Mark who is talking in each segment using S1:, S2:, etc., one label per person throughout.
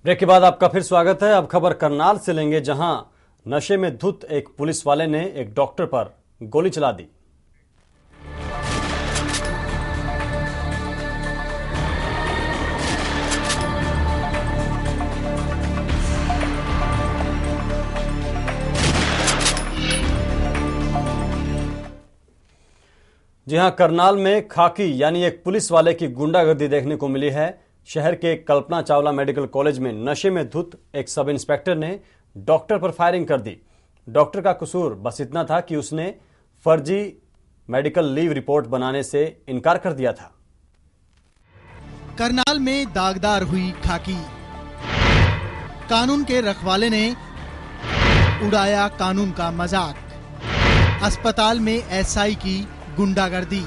S1: Break के बाद आपका फिर स्वागत है। अब खबर करनाल से लेंगे, जहां नशे में धुत एक पुलिस वाले ने एक डॉक्टर पर गोली चला दी। जी हां, करनाल में खाकी यानी एक पुलिस वाले की गुंडागर्दी देखने को मिली है। शहर के कल्पना चावला मेडिकल कॉलेज में नशे में धुत एक सब इंस्पेक्टर ने डॉक्टर पर फायरिंग कर दी। डॉक्टर का कसूर बस इतना था कि उसने फर्जी मेडिकल लीव रिपोर्ट बनाने से इनकार कर दिया था।
S2: करनाल में दागदार हुई खाकी, कानून के रखवाले ने उड़ाया कानून का मजाक। अस्पताल में एसआई की गुंडागर्दी।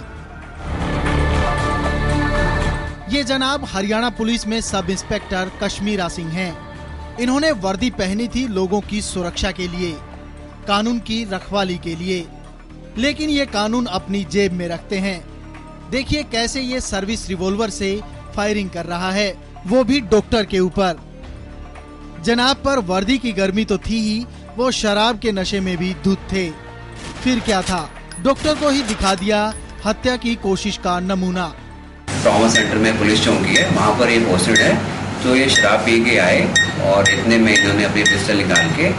S2: ये जनाब हरियाणा पुलिस में सब इंस्पेक्टर कश्मीरा सिंह हैं। इन्होंने वर्दी पहनी थी लोगों की सुरक्षा के लिए, कानून की रखवाली के लिए, लेकिन ये कानून अपनी जेब में रखते हैं। देखिए कैसे ये सर्विस रिवॉल्वर से फायरिंग कर रहा है, वो भी डॉक्टर के ऊपर। जनाब पर वर्दी की गर्मी तो थी ही, वो शराब के नशे में भी धुत थे। फिर क्या था, डॉक्टर को ही दिखा दिया हत्या की कोशिश का नमूना।
S3: ट्रॉमा सेंटर में पुलिस चौकी है, वहाँ पर ये पोस्टेड है। तो ये शराब पी के आए और इतने में इन्होंने अपनी पिस्टल निकाल के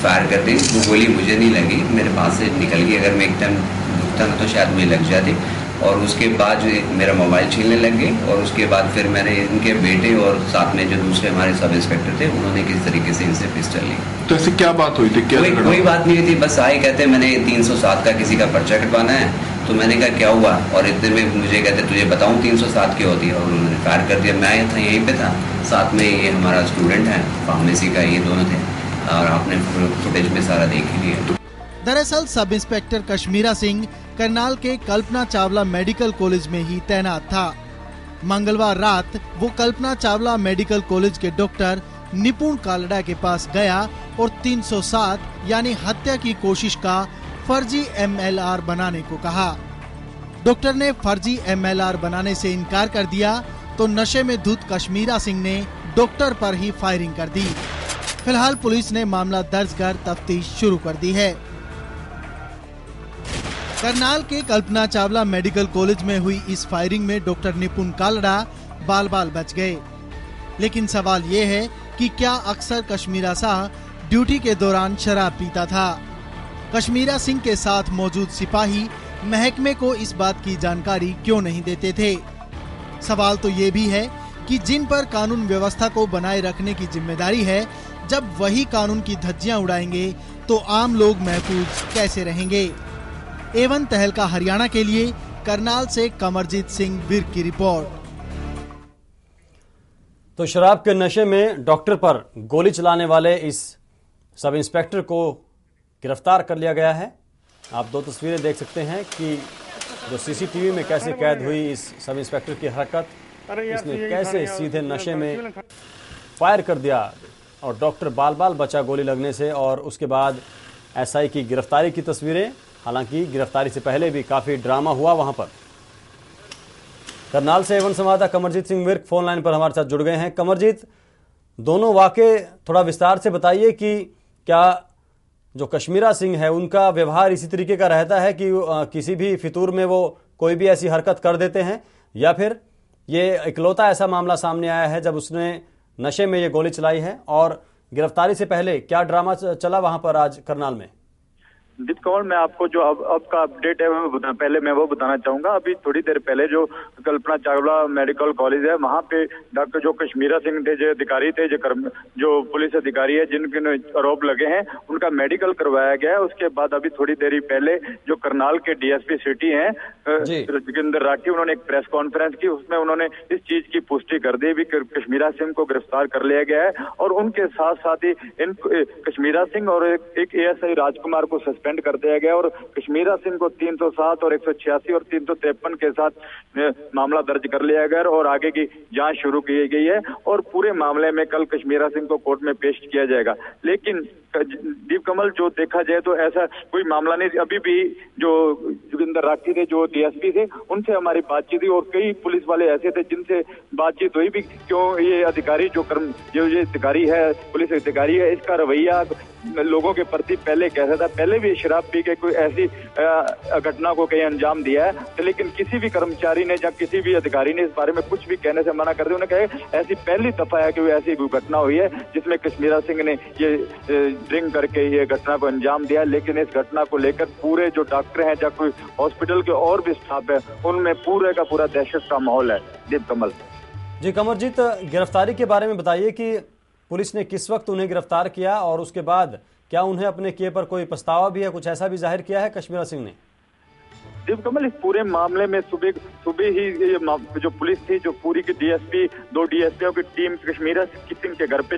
S3: फायर कर दी। वो गोली मुझे नहीं लगी, मेरे पास से निकल गई। अगर मैं एकदम रुकता ना तो शायद मुझे लग जाती। और उसके बाद जो मेरा मोबाइल छीनने लग गए। और उसके बाद फिर मैंने इनके बेटे और साथ में जो दूसरे हमारे सब इंस्पेक्टर थे, उन्होंने किस तरीके से इनसे पिस्टल ली।
S4: तो ऐसे क्या बात हुई थी?
S3: कोई बात नहीं थी, बस आए कहते मैंने 307 का किसी का पर्चा कटवाना है। तो मैंने कहा क्या हुआ, और इतने में मुझे कहते तुझे बताऊं 307 की होती है। और उन्होंने फायर कर दिया। मैं था यहीं पे था, साथ में ये हमारा स्टूडेंट है फार्मेसी का, ये दोनों थे। और आपने फुटेज में सारा देख ही लिया।
S2: दरअसल सब इंस्पेक्टर कश्मीरा सिंह करनाल के कल्पना चावला मेडिकल कॉलेज में ही तैनात था। मंगलवार रात वो कल्पना चावला मेडिकल कॉलेज के डॉक्टर निपुण कालड़ा के पास गया और 307 यानी हत्या की कोशिश का फर्जी एमएलआर बनाने को कहा। डॉक्टर ने फर्जी एमएलआर बनाने से इनकार कर दिया तो नशे में धुत कश्मीरा सिंह ने डॉक्टर पर ही फायरिंग कर दी। फिलहाल पुलिस ने मामला दर्ज कर तफ्तीश शुरू कर दी है। करनाल के कल्पना चावला मेडिकल कॉलेज में हुई इस फायरिंग में डॉक्टर निपुण कालड़ा बाल बाल बच गए। लेकिन सवाल ये है कि क्या अक्सर कश्मीरा शाह ड्यूटी के दौरान शराब पीता था? कश्मीरा सिंह के साथ मौजूद सिपाही महकमे को इस बात की जानकारी क्यों नहीं देते थे? सवाल तो ये भी है कि जिन पर कानून व्यवस्था को बनाए रखने की जिम्मेदारी है, जब वही कानून की धज्जियां उड़ाएंगे तो आम लोग महफूज कैसे रहेंगे? एवन तहलका हरियाणा के लिए करनाल से कमरजीत सिंह विर्क की रिपोर्ट।
S1: तो शराब के नशे में डॉक्टर पर गोली चलाने वाले इस सब इंस्पेक्टर को गिरफ्तार कर लिया गया है। आप दो तस्वीरें देख सकते हैं कि जो सीसीटीवी में कैसे कैद हुई इस सब इंस्पेक्टर की हरकत, इसने कैसे सीधे नशे में फायर कर दिया और डॉक्टर बाल बाल बचा गोली लगने से। और उसके बाद एसआई की गिरफ्तारी की तस्वीरें। हालांकि गिरफ्तारी से पहले भी काफी ड्रामा हुआ वहां पर। करनाल से एवन संवाददाता कमरजीत सिंह विर्क फोन लाइन पर हमारे साथ जुड़ गए हैं। कमरजीत, दोनों वाकये थोड़ा विस्तार से बताइए कि क्या जो कश्मीरा सिंह है उनका व्यवहार इसी तरीके का रहता है कि किसी भी फितूर में वो कोई भी ऐसी हरकत कर देते हैं, या फिर ये इकलौता ऐसा मामला सामने आया है जब उसने नशे में ये गोली चलाई है? और गिरफ्तारी से पहले क्या ड्रामा चला वहां पर आज करनाल में?
S5: दीप कंवर, मैं आपको जो अब का अपडेट है पहले मैं वो बताना चाहूंगा। अभी थोड़ी देर पहले जो कल्पना चावला मेडिकल कॉलेज है, वहाँ पे डॉक्टर जो कश्मीरा सिंह थे, जो अधिकारी थे, जो पुलिस अधिकारी है जिनके आरोप लगे हैं, उनका मेडिकल करवाया गया है। उसके बाद अभी थोड़ी देर पहले जो करनाल के डीएसपी सिटी हैं जोगिंदर राठी, उन्होंने एक प्रेस कॉन्फ्रेंस की। उसमें उन्होंने इस चीज की पुष्टि कर दी भी कश्मीरा सिंह को गिरफ्तार कर लिया गया है। और उनके साथ साथ ही इन कश्मीरा सिंह और एक एएसआई राजकुमार को सस्पेंड सस्पेंड कर दिया गया और कश्मीरा सिंह को 307 और 186 और 353 के साथ मामला दर्ज कर लिया गया और आगे की जांच शुरू की गई है और पूरे मामले में कल कश्मीरा सिंह को कोर्ट में पेश किया जाएगा। लेकिन दीप कमल, जो देखा जाए तो ऐसा कोई मामला नहीं। अभी भी जो जोगिंदर राठी थे, जो डीएसपी थे, उनसे हमारी बातचीत हुई और कई पुलिस वाले ऐसे थे जिनसे बातचीत हुई भी, क्यों ये अधिकारी जो अधिकारी है, पुलिस अधिकारी है, इसका रवैया लोगों के प्रति पहले कैसा था। पहले भी शराब पी के कोई ऐसी घटना को कहीं अंजाम दिया है, तो लेकिन किसी भी कर्मचारी ने या किसी भी अधिकारी ने इस बारे में कुछ भी कहने से मना कर दिया। उन्होंने कहा ऐसी पहली दफा है कि ऐसी घटना हुई है जिसमें कश्मीरा सिंह ने ये ड्रिंक करके ये घटना को अंजाम दिया। लेकिन इस घटना को लेकर पूरे जो डॉक्टर हैं या कोई हॉस्पिटल के और भी स्टाफ है, उनमें पूरे का पूरा दहशत का माहौल है। दीप कमल
S1: जी, कमरजीत, गिरफ्तारी के बारे में बताइए कि पुलिस ने किस वक्त उन्हें गिरफ्तार किया और उसके बाद क्या उन्हें अपने किए पर कोई पछतावा भी है, कुछ ऐसा भी जाहिर किया है कश्मीरा सिंह ने?
S5: दीप कमल, इस पूरे मामले में सुबह ही ये जो पुलिस थी, जो पूरी की डीएसपी, 2 डीएसपीओ की टीम कश्मीरा सिंह के घर पे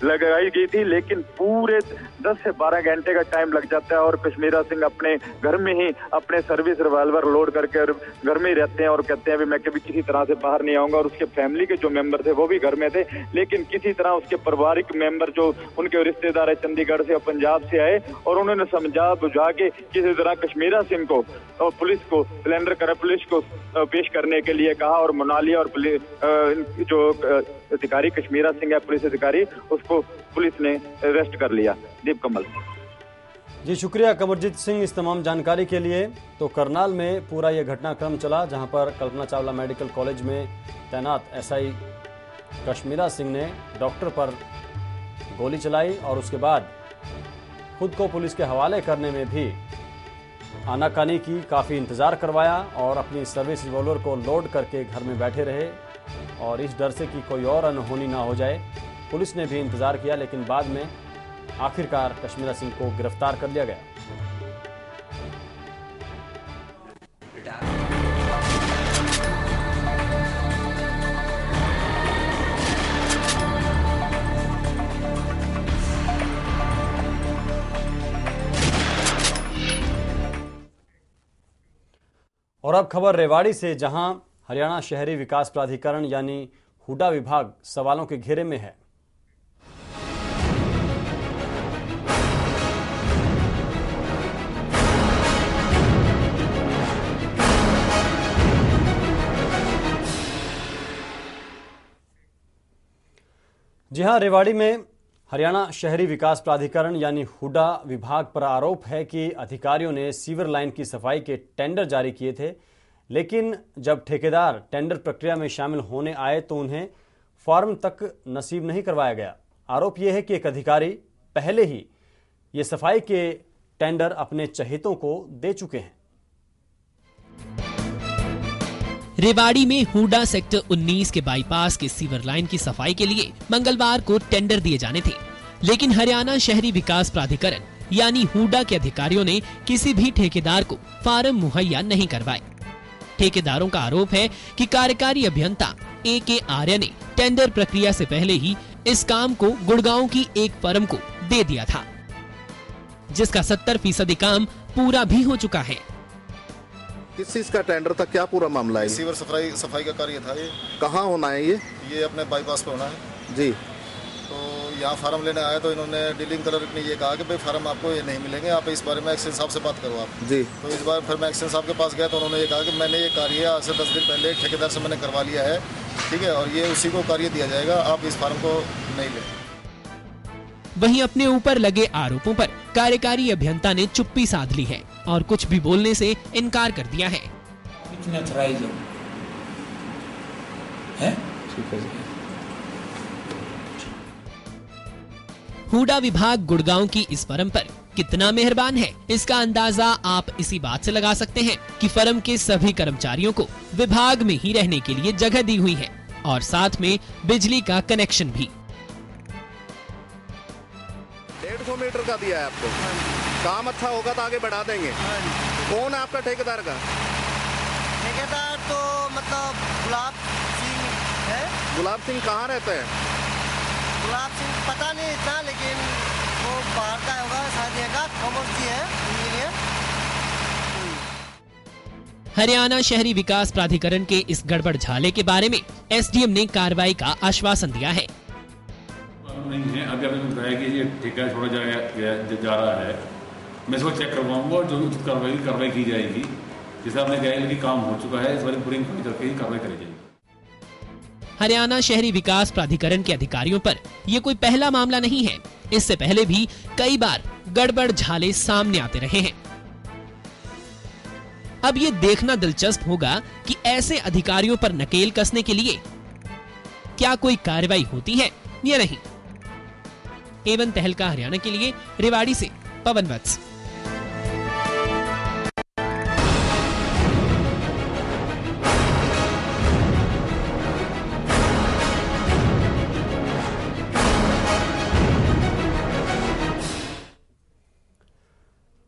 S5: लगाई गई थी, लेकिन पूरे 10 से 12 घंटे का टाइम लग जाता है और कश्मीरा सिंह अपने घर में ही अपने सर्विस रिवाल्वर लोड करके घर में ही रहते हैं और कहते हैं मैं कभी किसी तरह से बाहर नहीं आऊंगा। और उसके फैमिली के जो मेंबर थे वो भी घर में थे, लेकिन किसी तरह उसके पारिवारिक मेंबर जो उनके रिश्तेदार है चंडीगढ़ से और पंजाब से आए और उन्होंने समझा बुझा के किसी तरह कश्मीरा सिंह को और पुलिस को सिलेंडर कर पुलिस को पेश करने के लिए कहा और मना लिया। और जो अधिकारी कश्मीरा सिंह है, पुलिस अधिकारी, उसको पुलिस ने अरेस्ट कर लिया। दीप कमल
S1: जी, शुक्रिया कमरजीत सिंह इस तमाम जानकारी के लिए। तो करनाल में पूरा यह घटनाक्रम चला जहां पर कल्पना चावला मेडिकल कॉलेज में तैनात एसआई कश्मीरा सिंह ने डॉक्टर पर गोली चलाई और उसके बाद खुद को पुलिस के हवाले करने में भी आनाकानी की, काफ़ी इंतज़ार करवाया और अपनी सर्विस रिवॉल्वर को लोड करके घर में बैठे रहे और इस डर से कि कोई और अनहोनी ना हो जाए पुलिस ने भी इंतज़ार किया। लेकिन बाद में आखिरकार कश्मीरा सिंह को गिरफ्तार कर लिया गया। और अब खबर रेवाड़ी से, जहां हरियाणा शहरी विकास प्राधिकरण यानी हुडा विभाग सवालों के घेरे में है। जी हां, रेवाड़ी में हरियाणा शहरी विकास प्राधिकरण यानी हुडा विभाग पर आरोप है कि अधिकारियों ने सीवर लाइन की सफाई के टेंडर जारी किए थे, लेकिन जब ठेकेदार टेंडर प्रक्रिया में शामिल होने आए तो उन्हें फॉर्म तक नसीब नहीं करवाया गया। आरोप यह है कि एक अधिकारी पहले ही ये सफाई के टेंडर अपने चहेतों को दे चुके हैं।
S4: रेवाड़ी में हुडा सेक्टर 19 के बाईपास के सीवर लाइन की सफाई के लिए मंगलवार को टेंडर दिए जाने थे, लेकिन हरियाणा शहरी विकास प्राधिकरण यानी हुडा के अधिकारियों ने किसी भी ठेकेदार को फार्म मुहैया नहीं करवाए। ठेकेदारों का आरोप है कि कार्यकारी अभियंता A.K. आर्य ने टेंडर प्रक्रिया से पहले ही इस काम को गुड़गांव की एक फर्म को दे दिया था, जिसका 70% काम पूरा भी हो चुका है।
S6: किस चीज का टेंडर था, क्या पूरा मामला है?
S7: सीवर सफाई का कार्य था। ये
S6: कहाँ होना है?
S7: ये अपने बाईपास पे होना है
S6: जी।
S7: तो यहाँ फार्म लेने आए तो इन्होंने डीलिंग कलर ने ये कहा कि भाई फार्म आपको ये नहीं मिलेंगे, आप इस बारे में एक्शन साहब से बात करो आप
S6: जी।
S7: तो इस बार फिर मैं एक्शन साहब के पास गया तो उन्होंने ये कहा कि मैंने ये कार्य आज से 10 दिन पहले ठेकेदार से मैंने करवा लिया है, ठीक है, और ये उसी को कार्य दिया जाएगा, आप इस फार्म को नहीं लें।
S4: वहीं अपने ऊपर लगे आरोपों पर कार्यकारी अभियंता ने चुप्पी साध ली है और कुछ भी बोलने से इनकार कर दिया है।
S8: कितना थराइज है?
S4: हुडा विभाग गुड़गांव की इस फर्म पर कितना मेहरबान है, इसका अंदाजा आप इसी बात से लगा सकते हैं कि फर्म के सभी कर्मचारियों को विभाग में ही रहने के लिए जगह दी हुई है और साथ में बिजली का कनेक्शन भी।
S6: 150 मीटर का दिया है आपको। काम अच्छा होगा तो आगे बढ़ा देंगे। कौन है आपका ठेकेदार का?
S9: ठेकेदार तो मतलब गुलाब सिंह है।
S6: गुलाब सिंह कहाँ रहते हैं?
S9: गुलाब सिंह पता नहीं इतना, लेकिन वो बाहर का होगा शादी का कॉमर्स है इंजीनियर।
S4: हरियाणा शहरी विकास प्राधिकरण के इस गड़बड़ झाले के बारे में एसडीएम ने कार्रवाई का आश्वासन दिया है।
S8: नहीं है, अभी आपने बताया कि ये ठेका छोड़ा जा रहा है, मैं इसको चेक करवाऊंगा और जो कार्रवाई की जाएगी। जैसे आपने कहा कि काम हो चुका है, इस बार पूरी इंक्वायरी करके कार्रवाई करी जाएगी।
S4: हरियाणा शहरी विकास प्राधिकरण के अधिकारियों पर ये कोई पहला मामला नहीं है। इससे पहले भी कई बार गड़बड़ झाले सामने आते रहे हैं। अब ये देखना दिलचस्प होगा कि ऐसे अधिकारियों पर नकेल कसने के लिए क्या कोई कार्रवाई होती है या नहीं। एवन तहलका हरियाणा के लिए रेवाड़ी से पवन वत्स।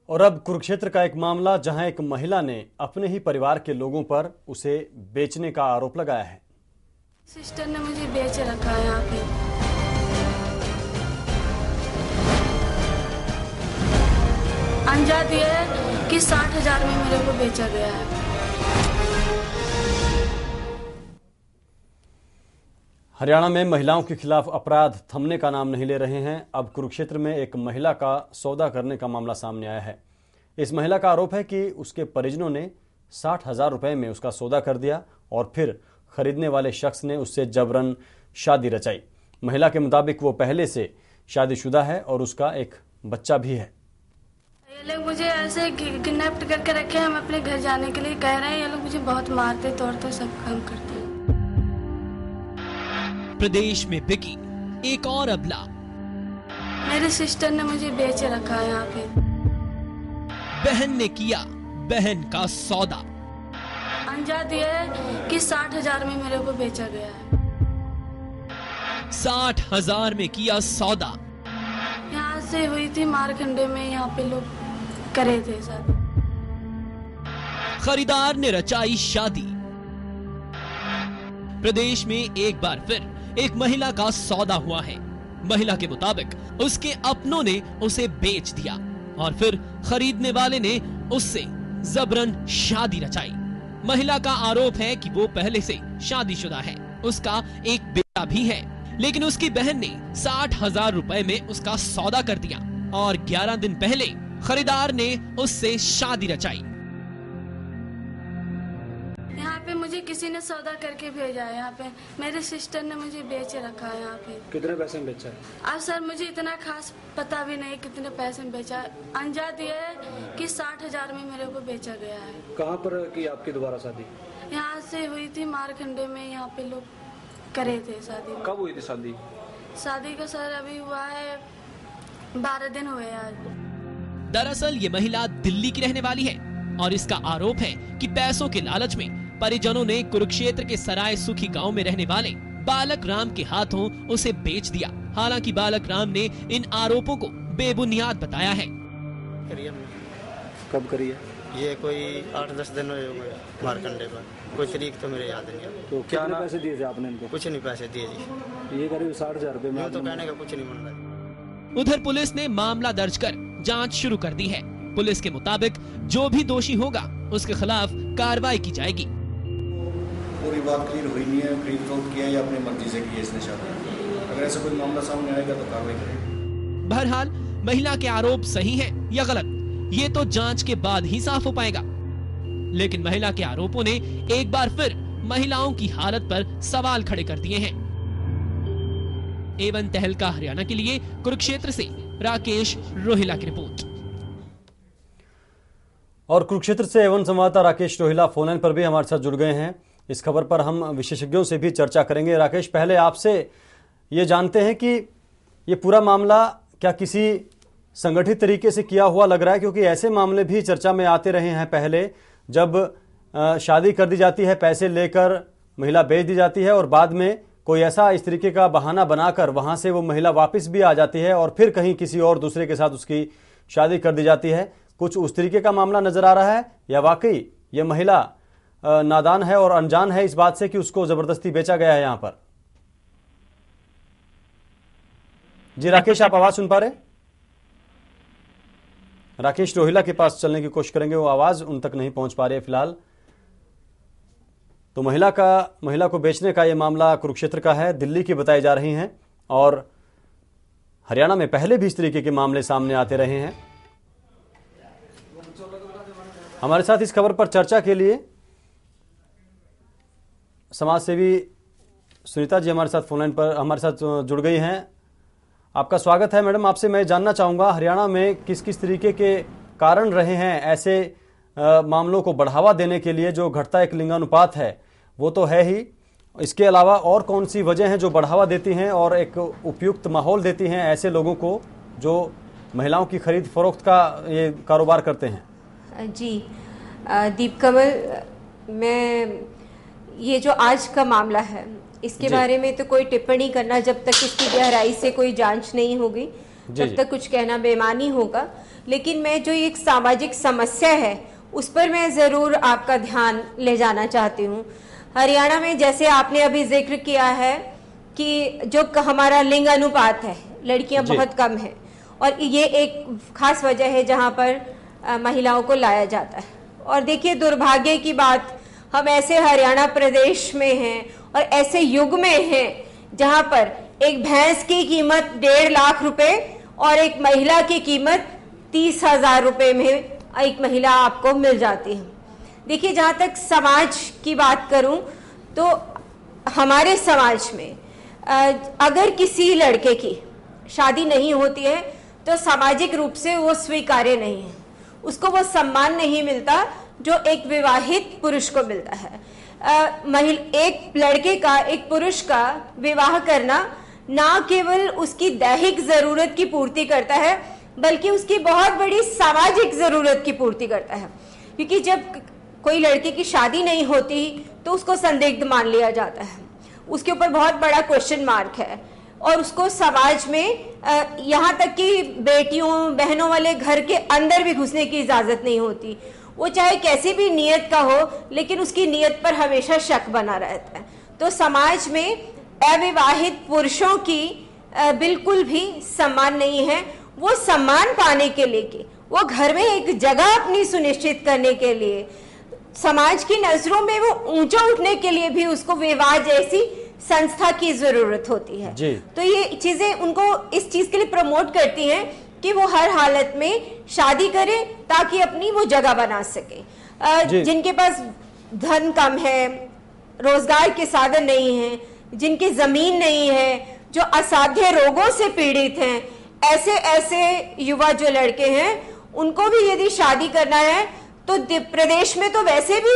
S1: और अब कुरुक्षेत्र का एक मामला, जहां एक महिला ने अपने ही परिवार के लोगों पर उसे बेचने का आरोप लगाया है।
S10: सिस्टर ने मुझे बेच रखा है यहाँ पे। अंजाद ये है कि 60,000 में मेरे को बेचा गया है।
S1: हरियाणा में महिलाओं के खिलाफ अपराध थमने का नाम नहीं ले रहे हैं। अब कुरुक्षेत्र में एक महिला का सौदा करने का मामला सामने आया है। इस महिला का आरोप है कि उसके परिजनों ने 60,000 रुपए में उसका सौदा कर दिया और फिर खरीदने वाले शख्स ने उससे जबरन शादी रचाई। महिला के मुताबिक वो पहले से शादीशुदा है और उसका एक बच्चा भी है।
S10: ये लोग मुझे ऐसे किडनैप करके रखे हैं। हम अपने घर जाने के लिए कह रहे हैं। ये लोग मुझे बहुत मारते तोड़ते सब काम करते हैं।
S4: प्रदेश में बिकी एक और अबला।
S10: मेरी सिस्टर ने मुझे बेच रखा है यहाँ पे।
S4: बहन ने किया बहन का सौदा।
S10: अंजाद ये है कि 60,000 में मेरे को बेचा गया है।
S4: 60,000 में किया सौदा।
S10: यहाँ से हुई थी मारखंडे में, यहाँ पे लोग करे थे सर।
S4: खरीदार ने रचाई शादी। प्रदेश में एक बार फिर एक महिला का सौदा हुआ है। महिला के मुताबिक उसके अपनों ने उसे बेच दिया और फिर खरीदने वाले ने उससे जबरन शादी रचाई। महिला का आरोप है कि वो पहले से शादीशुदा है, उसका एक बेटा भी है, लेकिन उसकी बहन ने 60,000 रुपए में उसका सौदा कर दिया और 11 दिन पहले खरीदार ने उससे शादी रचाई।
S10: यहाँ पे मुझे किसी ने सौदा करके भेजा है। यहाँ पे मेरी सिस्टर ने मुझे बेच रखा है। यहाँ पे
S11: कितने पैसे में बेचा है?
S10: अब सर मुझे इतना खास पता भी नहीं कितने पैसे में बेचा है। अंजाद ये है कि 60,000 में मेरे को बेचा गया है।
S11: कहाँ पर की आपकी दोबारा शादी?
S10: यहाँ से हुई थी मारखंडे में, यहाँ पे लोग करे थे शादी।
S11: कब हुई थी शादी?
S10: शादी का सर अभी हुआ है 12 दिन हुए आज।
S4: दरअसल ये महिला दिल्ली की रहने वाली है और इसका आरोप है कि पैसों के लालच में परिजनों ने कुरुक्षेत्र के सराय सुखी गांव में रहने वाले बालक राम के हाथों उसे बेच दिया। हालांकि बालक राम ने इन आरोपों को बेबुनियाद बताया है।
S11: कब करी है?
S9: ये कोई 8-10 दिन हुए मारकंडे पर। कोई तरीक तो मेरे याद नहीं।
S11: तो क्या पैसे दिए थे आपने इनको?
S9: कुछ नहीं पैसे दिए जी।
S11: ये करीब 60,000 रुपए में
S9: तो कहने का कुछ नहीं बन रहा।
S4: उधर पुलिस ने मामला दर्ज कर जांच शुरू कर दी है। पुलिस के मुताबिक जो भी दोषी होगा उसके खिलाफ कार्रवाई की जाएगी।
S7: पूरी बात क्लियर हुई नहीं है, खरीद फरोख्त किया या अपनी मर्जी से की इसने शादी। अगर ऐसा कोई मामला सामने आएगा तो कार्रवाई करेंगे।
S4: बहरहाल महिला के आरोप सही है या गलत, ये तो जांच के बाद ही साफ हो पाएगा। लेकिन महिला के आरोपों ने एक बार फिर महिलाओं की हालत पर सवाल खड़े कर दिए हैं। एवन तहलका हरियाणा के लिए कुरुक्षेत्र से राकेश रोहिला की रिपोर्ट।
S1: और कुरुक्षेत्र से एवन संवाददाता राकेश रोहिला फोन लाइन पर भी हमारे साथ जुड़ गए हैं। इस खबर पर हम विशेषज्ञों से भी चर्चा करेंगे। राकेश, पहले आपसे ये जानते हैं कि ये पूरा मामला क्या किसी संगठित तरीके से किया हुआ लग रहा है, क्योंकि ऐसे मामले भी चर्चा में आते रहे हैं पहले, जब शादी कर दी जाती है, पैसे लेकर महिला बेच दी जाती है और बाद में कोई ऐसा इस तरीके का बहाना बनाकर वहां से वो महिला वापस भी आ जाती है और फिर कहीं किसी और दूसरे के साथ उसकी शादी कर दी जाती है। कुछ उस तरीके का मामला नजर आ रहा है या वाकई ये महिला नादान है और अनजान है इस बात से कि उसको जबरदस्ती बेचा गया है? यहाँ पर जी राकेश, आप आवाज सुन पा रहे? राकेश रोहिला के पास चलने की कोशिश करेंगे, वो आवाज उन तक नहीं पहुंच पा रही है फिलहाल। तो महिला को बेचने का ये मामला कुरुक्षेत्र का है, दिल्ली की बताई जा रही हैं और हरियाणा में पहले भी इस तरीके के मामले सामने आते रहे हैं। हमारे साथ इस खबर पर चर्चा के लिए समाज सेवी सुनीता जी हमारे साथ फोनलाइन पर हमारे साथ जुड़ गई हैं। आपका स्वागत है मैडम। आपसे मैं जानना चाहूँगा, हरियाणा में किस किस तरीके के कारण रहे हैं ऐसे मामलों को बढ़ावा देने के लिए? जो घटता एक लिंगानुपात है वो तो है ही, इसके अलावा और कौन सी वजह हैं जो बढ़ावा देती हैं और एक उपयुक्त माहौल देती हैं ऐसे लोगों को जो महिलाओं की खरीद फरोख्त का ये कारोबार करते हैं?
S12: जी दीपकमल, मैं ये जो आज का मामला है इसके बारे में तो कोई टिप्पणी करना, जब तक इसकी गहराई से कोई जांच नहीं होगी तब तक कुछ कहना बेईमानी होगा। लेकिन मैं जो एक सामाजिक समस्या है उस पर मैं ज़रूर आपका ध्यान ले जाना चाहती हूँ। हरियाणा में जैसे आपने अभी जिक्र किया है कि जो हमारा लिंग अनुपात है, लड़कियां बहुत कम है और ये एक खास वजह है जहाँ पर महिलाओं को लाया जाता है। और देखिए, दुर्भाग्य की बात, हम ऐसे हरियाणा प्रदेश में हैं और ऐसे युग में हैं जहां पर एक भैंस की कीमत 1.5 लाख रुपए और एक महिला की कीमत 30,000 रुपए में एक महिला आपको मिल जाती है। देखिए, जहां तक समाज की बात करूं तो हमारे समाज में अगर किसी लड़के की शादी नहीं होती है तो सामाजिक रूप से वो स्वीकार्य नहीं है, उसको वो सम्मान नहीं मिलता जो एक विवाहित पुरुष को मिलता है। एक लड़के का, एक पुरुष का विवाह करना ना केवल उसकी दैहिक जरूरत की पूर्ति करता है बल्कि उसकी बहुत बड़ी सामाजिक जरूरत की पूर्ति करता है। क्योंकि जब कोई लड़के की शादी नहीं होती तो उसको संदिग्ध मान लिया जाता है, उसके ऊपर बहुत बड़ा क्वेश्चन मार्क है और उसको समाज में यहाँ तक कि बेटियों बहनों वाले घर के अंदर भी घुसने की इजाजत नहीं होती। वो चाहे कैसी भी नियत का हो लेकिन उसकी नियत पर हमेशा शक बना रहता है। तो समाज में अविवाहित पुरुषों की बिल्कुल भी सम्मान नहीं है। वो सम्मान पाने के लिए, वो घर में एक जगह अपनी सुनिश्चित करने के लिए, समाज की नजरों में वो ऊंचा उठने के लिए भी उसको विवाह जैसी संस्था की जरूरत होती है। तो ये चीजें उनको इस चीज के लिए प्रमोट करती हैं कि वो हर हालत में शादी करे ताकि अपनी वो जगह बना सके। जिनके पास धन कम है, रोजगार के साधन नहीं है, जिनकी जमीन नहीं है, जो असाध्य रोगों से पीड़ित हैं, ऐसे युवा जो लड़के हैं उनको भी यदि शादी करना है तो प्रदेश में तो वैसे भी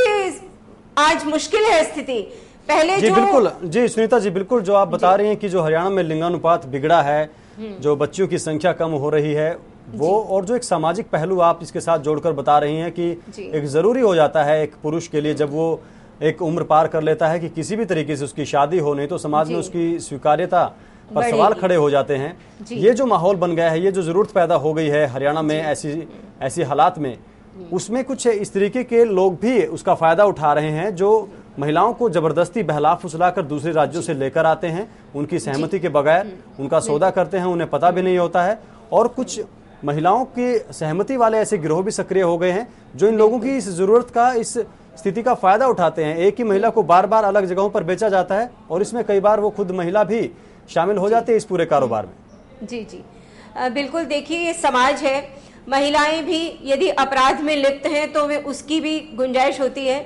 S12: आज मुश्किल है स्थिति। पहले
S1: जी बिल्कुल, जी सुनीता जी बिल्कुल, जो आप बता रही हैं कि जो हरियाणा में लिंगानुपात बिगड़ा है, जो बच्चियों की संख्या कम हो रही है वो, और जो एक सामाजिक पहलू आप इसके साथ जोड़कर बता रही हैं कि एक जरूरी हो जाता है एक पुरुष के लिए, जब वो एक उम्र पार कर लेता है कि किसी भी तरीके से उसकी शादी हो, नहीं तो समाज में उसकी स्वीकार्यता पर सवाल खड़े हो जाते हैं। ये जो माहौल बन गया है, ये जो जरूरत पैदा हो गई है हरियाणा में ऐसी हालात में, उसमें कुछ इस तरीके के लोग भी उसका फायदा उठा रहे हैं जो महिलाओं को जबरदस्ती बहला फुसलाकर दूसरे राज्यों से लेकर आते हैं, उनकी सहमति के बगैर उनका सौदा करते हैं, उन्हें पता भी नहीं होता है। और कुछ महिलाओं की सहमति वाले ऐसे गिरोह भी सक्रिय हो गए हैं जो इन लोगों की इस जरूरत का, इस स्थिति का फायदा उठाते हैं। एक ही महिला को बार बार अलग जगहों पर बेचा जाता है और इसमें कई बार वो खुद महिला भी शामिल हो जाते हैं इस पूरे कारोबार में।
S12: जी बिल्कुल, देखिए ये समाज है, महिलाएं भी यदि अपराध में लिप्त हैं तो वे उसकी भी गुंजाइश होती है।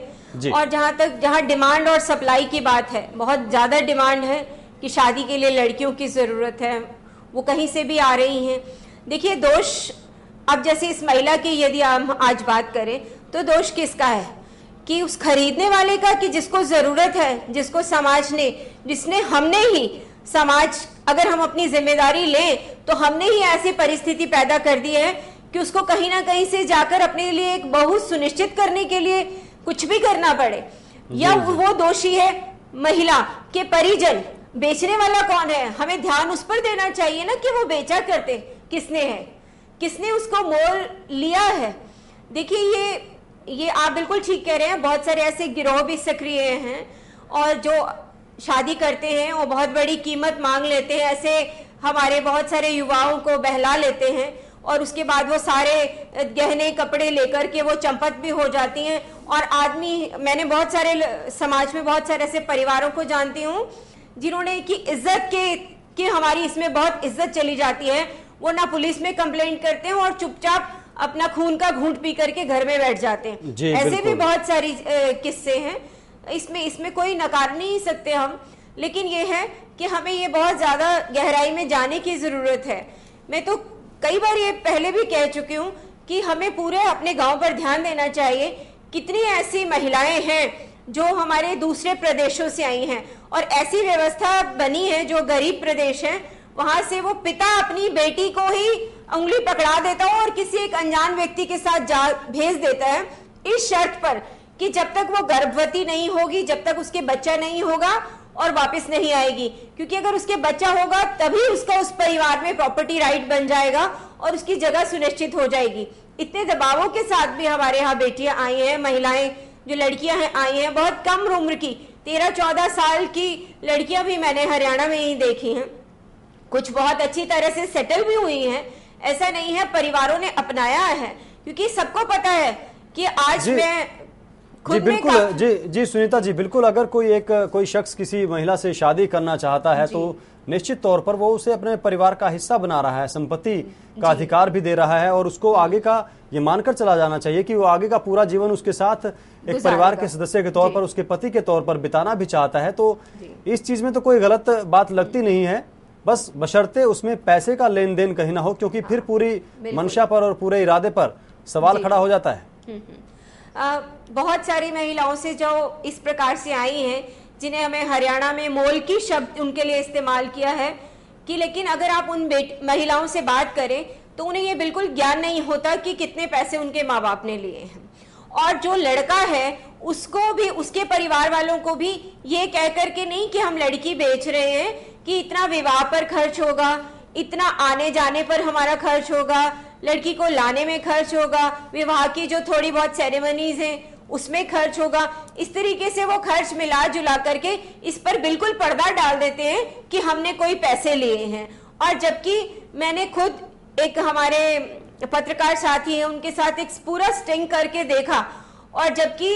S12: और जहाँ डिमांड और सप्लाई की बात है, बहुत ज्यादा डिमांड है कि शादी के लिए लड़कियों की जरूरत है, वो कहीं से भी आ रही हैं। देखिए दोष, अब जैसे इस महिला की यदि हम आज बात करें तो दोष किसका है? कि उस खरीदने वाले का, कि जिसको जरूरत है, जिसको समाज ने, हमने ही समाज, अगर हम अपनी जिम्मेदारी लें तो हमने ही ऐसी परिस्थिति पैदा कर दी है कि उसको कहीं ना कहीं से जाकर अपने लिए एक बहू सुनिश्चित करने के लिए कुछ भी करना पड़े। या वो दोषी है महिला के परिजन, बेचने वाला कौन है? हमें ध्यान उस पर देना चाहिए ना कि वो बेचा करते किसने है, किसने उसको मोल लिया है। देखिए ये आप बिल्कुल ठीक कह रहे हैं, बहुत सारे ऐसे गिरोह भी सक्रिय हैं और जो शादी करते हैं वो बहुत बड़ी कीमत मांग लेते हैं, ऐसे हमारे बहुत सारे युवाओं को बहला लेते हैं और उसके बाद वो सारे गहने कपड़े लेकर के वो चंपत भी हो जाती हैं। और आदमी, मैंने बहुत सारे समाज में बहुत सारे ऐसे परिवारों को जानती हूँ जिन्होंने की इज्जत के हमारी इसमें बहुत इज्जत चली जाती है, वो ना पुलिस में कंप्लेंट करते हैं और चुपचाप अपना खून का घूंट पी करके घर में बैठ जाते हैं। ऐसे भी बहुत सारी किस्से हैं, इसमें कोई नकार नहीं सकते हम, लेकिन ये है कि हमें ये बहुत ज्यादा गहराई में जाने की जरूरत है। मैं तो कई बार ये पहले भी कह चुकी हूँ कि हमें पूरे अपने गांव पर ध्यान देना चाहिए। कितनी ऐसी महिलाएं हैं जो हमारे दूसरे प्रदेशों से आई हैं और ऐसी व्यवस्था बनी है जो गरीब प्रदेश है, वहां से वो पिता अपनी बेटी को ही उंगली पकड़ा देता है और किसी एक अनजान व्यक्ति के साथ भेज देता है, इस शर्त पर कि जब तक वो गर्भवती नहीं होगी, जब तक उसके बच्चा नहीं होगा और वापस नहीं आएगी, क्योंकि अगर उसके बच्चा होगा तभी उसका उस परिवार में प्रॉपर्टी राइट बन जाएगा और उसकी जगह सुनिश्चित हो जाएगी। इतने दबावों के साथ भी हमारे यहाँ बेटियां आई हैं, महिलाएं जो लड़कियां हैं आई हैं, बहुत कम उम्र की 13-14 साल की लड़कियां भी मैंने हरियाणा में ही देखी हैं। कुछ बहुत अच्छी तरह से सेटल भी हुई हैं, ऐसा नहीं है, परिवारों ने अपनाया है, क्योंकि सबको पता है कि आज मैं
S1: जी बिल्कुल जी सुनीता जी, बिल्कुल अगर कोई शख्स किसी महिला से शादी करना चाहता है तो निश्चित तौर पर वो उसे अपने परिवार का हिस्सा बना रहा है, संपत्ति का अधिकार भी दे रहा है और उसको आगे का ये मानकर चला जाना चाहिए कि वो आगे का पूरा जीवन उसके साथ एक परिवार के सदस्य के तौर पर, उसके पति के तौर पर बिताना भी चाहता है। तो इस चीज में तो कोई गलत बात लगती नहीं है, बस बशर्ते उसमें पैसे का लेन देन कहीं ना हो, क्योंकि फिर पूरी मंशा पर और पूरे इरादे पर सवाल खड़ा हो जाता है।
S12: बहुत सारी महिलाओं से जो इस प्रकार से आई हैं, जिन्हें हमें हरियाणा में मोलकी शब्द उनके लिए इस्तेमाल किया है कि, लेकिन अगर आप उन महिलाओं से बात करें तो उन्हें ये बिल्कुल ज्ञान नहीं होता कि कितने पैसे उनके माँ बाप ने लिए हैं। और जो लड़का है उसको भी, उसके परिवार वालों को भी ये कह करके नहीं कि हम लड़की बेच रहे हैं कि इतना विवाह पर खर्च होगा, इतना आने जाने पर हमारा खर्च होगा, लड़की को लाने में खर्च होगा, विवाह की जो थोड़ी बहुत सेरेमनीज हैं उसमें खर्च होगा। इस तरीके से वो खर्च मिला जुला करके इस पर बिल्कुल पर्दा डाल देते हैं कि हमने कोई पैसे लिए हैं। और जबकि मैंने खुद एक हमारे पत्रकार साथी है, उनके साथ एक पूरा स्टिंग करके देखा, और जबकि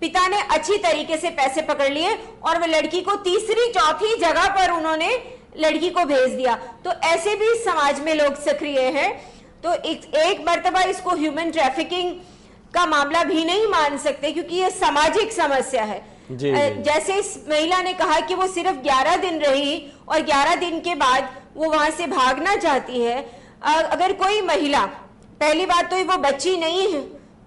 S12: पिता ने अच्छी तरीके से पैसे पकड़ लिए और वो लड़की को तीसरी चौथी जगह पर उन्होंने लड़की को भेज दिया। तो ऐसे भी समाज में लोग सक्रिय हैं। तो एक मर्तबा इसको ह्यूमन ट्रैफिकिंग का मामला भी नहीं मान सकते, क्योंकि ये सामाजिक समस्या है। जैसे इस महिला ने कहा कि वो सिर्फ 11 दिन रही और 11 दिन के बाद वो वहां से भागना चाहती है। अगर कोई महिला, पहली बात तो वो बच्ची नहीं है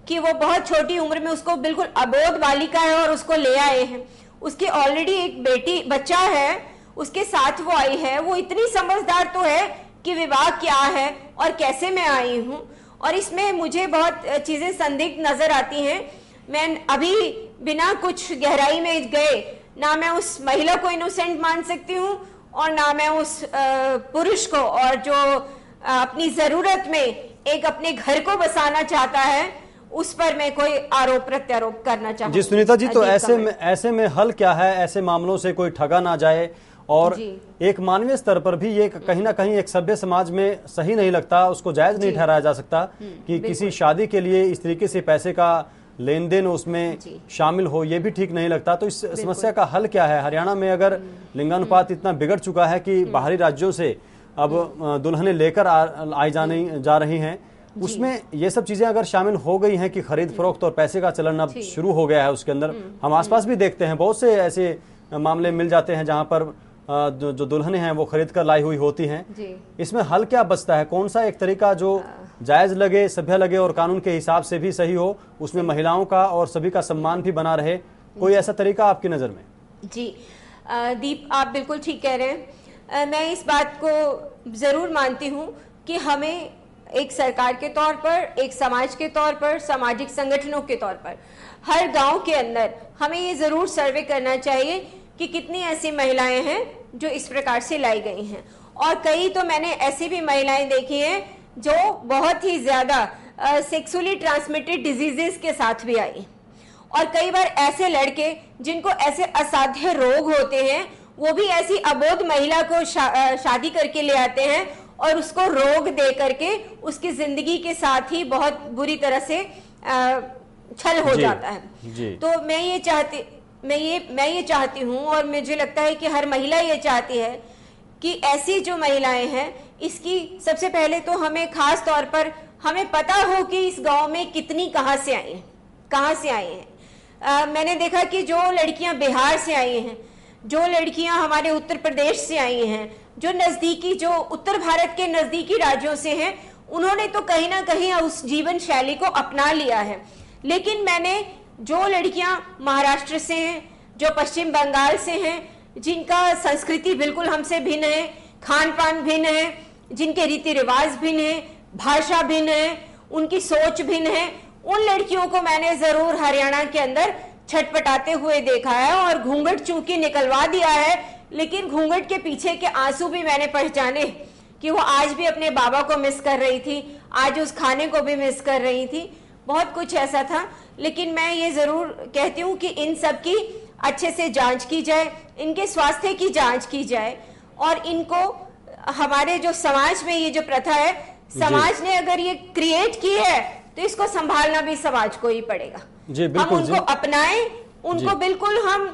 S12: कि वो बहुत छोटी उम्र में, उसको बिल्कुल अबोध बालिका है और उसको ले आए हैं, उसकी ऑलरेडी एक बच्चा है, उसके साथ वो आई है। वो इतनी समझदार तो है कि विवाह क्या है और कैसे मैं आई हूँ, और इसमें मुझे बहुत चीजें संदिग्ध नजर आती हैं। मैं अभी बिना कुछ गहराई में गए ना मैं उस महिला को इनोसेंट मान सकती हूँ और ना मैं उस पुरुष को, और जो अपनी जरूरत में एक अपने घर को बसाना चाहता है उस पर मैं कोई आरोप प्रत्यारोप करना चाहूँ।
S1: जी सुनीता जी, तो ऐसे में हल क्या है? ऐसे मामलों से कोई ठगा ना जाए, और एक मानवीय स्तर पर भी ये कहीं ना कहीं एक सभ्य समाज में सही नहीं लगता, उसको जायज नहीं ठहराया जा सकता कि किसी शादी के लिए इस तरीके से पैसे का लेन देन उसमें शामिल हो, ये भी ठीक नहीं लगता। तो इस समस्या का हल क्या है? हरियाणा में अगर लिंगानुपात इतना बिगड़ चुका है कि बाहरी राज्यों से अब दुल्हनें लेकर जा रही हैं, उसमें ये सब चीजें अगर शामिल हो गई हैं कि खरीद फरोख्त और पैसे का चलन अब शुरू हो गया है उसके अंदर, हम आसपास भी देखते हैं बहुत से ऐसे मामले मिल जाते हैं जहां पर जो दुल्हनें हैं वो खरीद कर लाई हुई होती हैं। इसमें हल क्या बचता है? कौन सा एक तरीका जो जायज लगे, सभ्य लगे और कानून के हिसाब से भी सही हो, उसमें महिलाओं का और सभी का सम्मान भी बना रहे, कोई ऐसा तरीका आपकी नजर में?
S12: जी दीप, आप बिल्कुल ठीक कह रहे हैं। मैं इस बात को जरूर मानती हूँ कि हमें एक सरकार के तौर पर, एक समाज के तौर पर, सामाजिक संगठनों के तौर पर, हर गांव के अंदर हमें ये जरूर सर्वे करना चाहिए कि कितनी ऐसी महिलाएं हैं जो इस प्रकार से लाई गई हैं। और कई तो मैंने ऐसी भी महिलाएं देखी हैं जो बहुत ही ज्यादा सेक्सुअली ट्रांसमिटेड डिजीजेस के साथ भी आई, और कई बार ऐसे लड़के जिनको ऐसे असाध्य रोग होते हैं वो भी ऐसी अबोध महिला को शादी करके ले आते हैं और उसको रोग दे करके उसकी जिंदगी के साथ ही बहुत बुरी तरह से छल हो जाता है। तो मैं ये चाहती हूँ और मुझे लगता है कि हर महिला ये चाहती है कि ऐसी जो महिलाएं हैं, इसकी सबसे पहले तो हमें खास तौर पर हमें पता हो कि इस गांव में कितनी कहाँ से आई हैं। मैंने देखा कि जो लड़कियां बिहार से आई हैं, जो लड़कियां हमारे उत्तर प्रदेश से आई हैं, जो उत्तर भारत के नजदीकी राज्यों से हैं, उन्होंने तो कहीं ना कहीं उस जीवन शैली को अपना लिया है। लेकिन मैंने जो लड़कियां महाराष्ट्र से हैं, जो पश्चिम बंगाल से हैं, जिनका संस्कृति बिल्कुल हमसे भिन्न है, खान पान भिन्न है, जिनके रीति रिवाज भिन्न है, भाषा भिन्न है, उनकी सोच भिन्न है, उन लड़कियों को मैंने जरूर हरियाणा के अंदर छटपटाते हुए देखा है और घूंघट चूंकि निकलवा दिया है, लेकिन घूंघट के पीछे के आंसू भी मैंने पहचाने कि वो आज भी अपने बाबा को मिस कर रही थी, आज उस खाने को भी मिस कर रही थी, बहुत कुछ ऐसा था। लेकिन मैं ये जरूर कहती हूँ कि इन सब की अच्छे से जांच की जाए, इनके स्वास्थ्य की जांच की जाए और इनको हमारे जो समाज में ये जो प्रथा है, समाज ने अगर ये क्रिएट की है तो इसको संभालना भी समाज को ही पड़ेगा। हम उनको अपनाएं, उनको बिल्कुल हम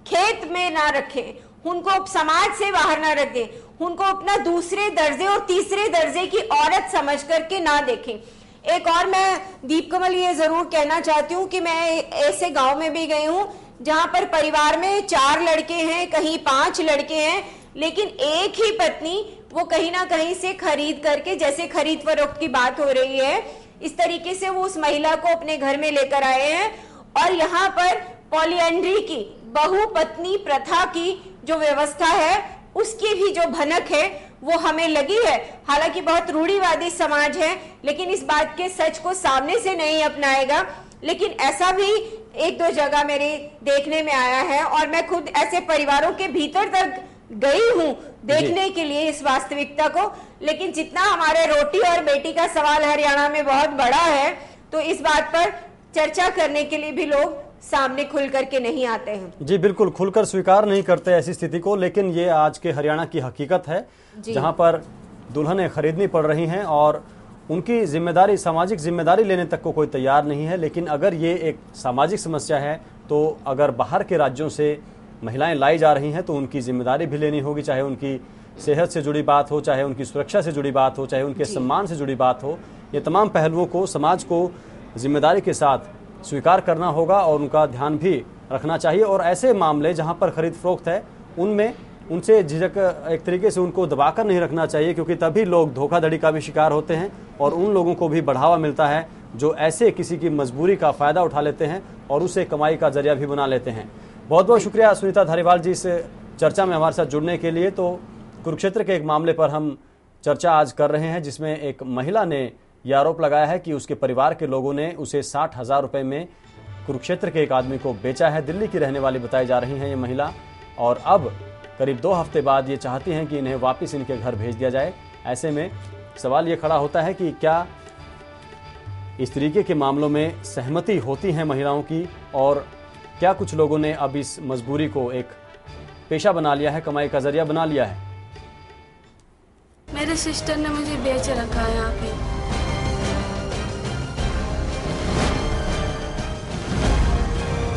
S12: खेत में ना रखें, उनको समाज से बाहर ना रखें, उनको अपना दूसरे दर्जे और तीसरे दर्जे की औरत समझ करके ना देखें। एक और मैं दीप कमल ये जरूर कहना चाहती हूँ कि मैं ऐसे गांव में भी गई हूँ जहां पर परिवार में 4 लड़के हैं, कहीं 5 लड़के हैं, लेकिन एक ही पत्नी वो कहीं ना कहीं से खरीद करके, जैसे खरीद फरोख्त की बात हो रही है, इस तरीके से वो उस महिला को अपने घर में लेकर आए हैं और यहाँ पर पॉलीएंड्री की, बहुपत्नी प्रथा की जो व्यवस्था है, उसकी भी जो भनक है वो हमें लगी है। हालांकि बहुत रूढ़िवादी समाज है, लेकिन इस बात के सच को सामने से नहीं अपनाएगा। लेकिन ऐसा भी 1-2 जगह मेरे देखने में आया है और मैं खुद ऐसे परिवारों के भीतर तक गई हूँ देखने के लिए इस वास्तविकता को। लेकिन जितना हमारे रोटी और बेटी का सवाल हरियाणा में बहुत बड़ा है, तो इस बात पर चर्चा करने के लिए भी लोग सामने खुल करके नहीं आते हैं।
S1: जी बिल्कुल, खुलकर स्वीकार नहीं करते ऐसी स्थिति को। लेकिन ये आज के हरियाणा की हकीकत है, जहां पर दुल्हनें खरीदनी पड़ रही हैं और उनकी जिम्मेदारी, सामाजिक जिम्मेदारी लेने तक को कोई तैयार नहीं है। लेकिन अगर ये एक सामाजिक समस्या है, तो अगर बाहर के राज्यों से महिलाएं लाई जा रही हैं तो उनकी जिम्मेदारी भी लेनी होगी, चाहे उनकी सेहत से जुड़ी बात हो, चाहे उनकी सुरक्षा से जुड़ी बात हो, चाहे उनके सम्मान से जुड़ी बात हो। ये तमाम पहलुओं को समाज को जिम्मेदारी के साथ स्वीकार करना होगा और उनका ध्यान भी रखना चाहिए। और ऐसे मामले जहां पर खरीद फरोख्त है, उनमें उनसे झिझक, एक तरीके से उनको दबाकर नहीं रखना चाहिए, क्योंकि तभी लोग धोखाधड़ी का भी शिकार होते हैं और उन लोगों को भी बढ़ावा मिलता है जो ऐसे किसी की मजबूरी का फ़ायदा उठा लेते हैं और उसे कमाई का जरिया भी बना लेते हैं। बहुत बहुत शुक्रिया सुनीता धारीवाल जी इस चर्चा में हमारे साथ जुड़ने के लिए। तो कुरुक्षेत्र के एक मामले पर हम चर्चा आज कर रहे हैं, जिसमें एक महिला ने यह आरोप लगाया है कि उसके परिवार के लोगों ने उसे 60,000 रुपये में कुरुक्षेत्र के एक आदमी को बेचा है। दिल्ली की रहने वाली बताई जा रही हैं ये महिला, और अब करीब 2 हफ्ते बाद ये चाहती हैं कि इन्हें वापस इनके घर भेज दिया जाए। ऐसे में सवाल ये खड़ा होता है कि क्या इस तरीके के मामलों में सहमति होती है महिलाओं की, और क्या कुछ लोगों ने अब इस मजबूरी को एक पेशा बना लिया है, कमाई का जरिया बना लिया है।
S10: मेरे सिस्टर ने मुझे बेच रखा है यहाँ पे।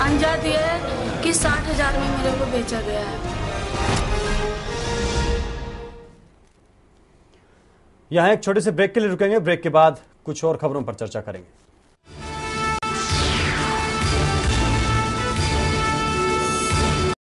S10: अंजाद ये है कि 60,000 में मेरे को बेचा गया है।
S1: यहाँ एक छोटे से ब्रेक के लिए रुकेंगे, ब्रेक के बाद कुछ और खबरों पर चर्चा करेंगे।